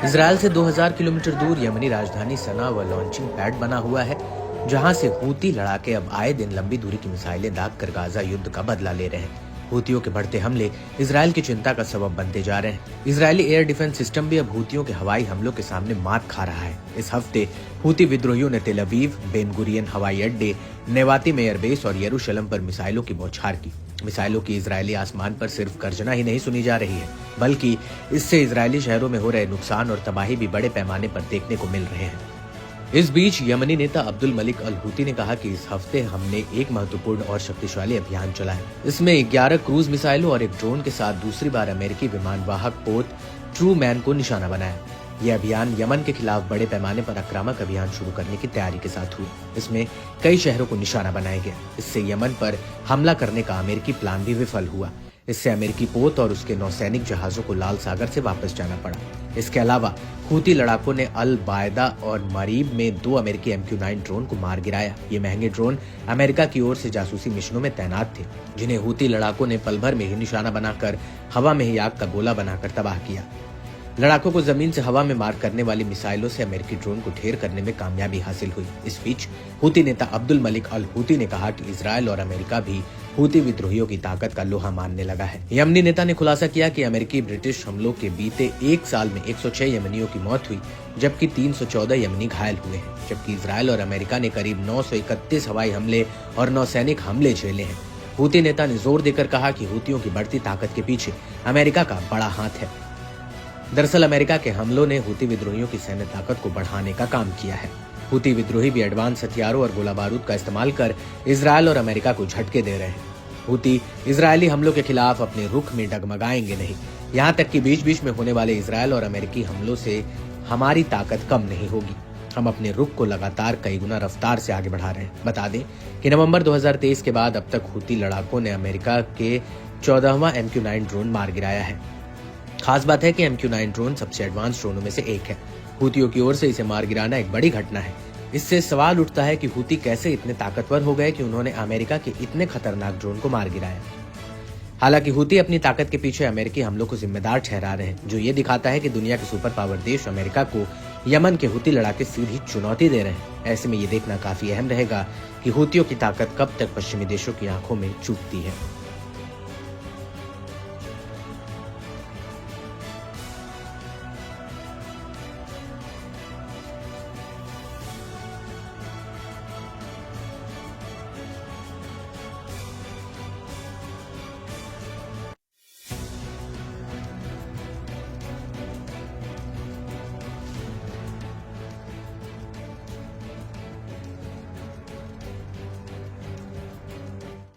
Israel से 2000 kilometre दूर यमनी राजधानी सना व लॉन्चिंग पैड बना हुआ है, जहां से हूती लड़ाके अब आए दिन लंबी दूरी की मिसाइलें दागकर गाजा युद्ध का बदला ले रहे हैं। हूतियों के बढ़ते हमले इसराइल की चिंता का सबब बनते जा रहे हैं। इजरायली एयर डिफेंस सिस्टम भी अब हूतियों के हवाई हमलों के सामने मात खा रहा है। इस हफ्ते हूती विद्रोहियों ने तेल अवीव, बेन गुरियन हवाई अड्डे, नेवातिम एयरबेस और यरूशलेम पर मिसाइलों की बौछार की। मिसाइलों की इजरायली आसमान पर सिर्फ गर्जना ही नहीं सुनी जा रही है, बल्कि इससे इजरायली शहरों में हो रहे नुकसान और तबाही भी बड़े पैमाने पर देखने को मिल रहे हैं। इस बीच यमनी नेता अब्दुल मलिक अल हूती ने कहा कि इस हफ्ते हमने एक महत्वपूर्ण और शक्तिशाली अभियान चलाया। इसमें 11 क्रूज मिसाइलों और एक ड्रोन के साथ दूसरी बार अमेरिकी विमानवाहक पोत ट्रू मैन को निशाना बनाया। यह अभियान यमन के खिलाफ बड़े पैमाने पर आक्रामक अभियान शुरू करने की तैयारी के साथ हुई। इसमें कई शहरों को निशाना बनाया गया। इससे यमन पर हमला करने का अमेरिकी प्लान भी विफल हुआ। इससे अमेरिकी पोत और उसके नौसैनिक जहाजों को लाल सागर से वापस जाना पड़ा। इसके अलावा हूती लड़ाकों ने अल बायदा और मरीब में 2 अमेरिकी MQ-9 ड्रोन को मार गिराया। ये महंगे ड्रोन अमेरिका की ओर से जासूसी मिशनों में तैनात थे, जिन्हें हूती लड़ाकों ने पल भर में ही निशाना बनाकर हवा में ही आग का गोला बनाकर तबाह किया। लड़ाकों को जमीन से हवा में मार करने वाली मिसाइलों से अमेरिकी ड्रोन को ढेर करने में कामयाबी हासिल हुई। इस बीच हूती नेता अब्दुल मलिक अल हूती ने कहा कि इजरायल और अमेरिका भी हूती विद्रोहियों की ताकत का लोहा मानने लगा है। यमनी नेता ने खुलासा किया कि अमेरिकी ब्रिटिश हमलों के बीते 1 साल में 106 यमनियों की मौत हुई, जबकि 314 यमनी घायल हुए हैं। जबकि इजरायल और अमेरिका ने करीब 931 हवाई हमले और नौसैनिक हमले झेले हैं। हूती नेता ने जोर देकर कहा कि हूतियों की बढ़ती ताकत के पीछे अमेरिका का बड़ा हाथ है। दरअसल अमेरिका के हमलों ने हूती विद्रोहियों की सैन्य ताकत को बढ़ाने का काम किया है। हूती विद्रोही भी एडवांस हथियारों और गोला बारूद का इस्तेमाल कर इजरायल और अमेरिका को झटके दे रहे हैं। हूती इजरायली हमलों के खिलाफ अपने रुख में डगमगाएंगे नहीं। यहाँ तक कि बीच बीच में होने वाले इजरायल और अमेरिकी हमलों से हमारी ताकत कम नहीं होगी। हम अपने रुख को लगातार कई गुना रफ्तार से आगे बढ़ा रहे हैं। बता दें कि नवंबर 2023 के बाद अब तक हूती लड़ाकों ने अमेरिका के 14वां MQ-9 ड्रोन मार गिराया है। खास बात है कि MQ-9 ड्रोन सबसे एडवांस ड्रोनों में से एक है। हूतियों की ओर से इसे मार गिराना एक बड़ी घटना है। इससे सवाल उठता है कि हूती कैसे इतने ताकतवर हो गए कि उन्होंने अमेरिका के इतने खतरनाक ड्रोन को मार गिराया। हालांकि हूती अपनी ताकत के पीछे अमेरिकी हमलों को जिम्मेदार ठहरा रहे हैं, जो ये दिखाता है कि दुनिया के सुपर पावर देश अमेरिका को यमन के हूती लड़ाके सीधी चुनौती दे रहे हैं। ऐसे में ये देखना काफी अहम रहेगा कि हूतियों की ताकत कब तक पश्चिमी देशों की आंखों में चुभती है।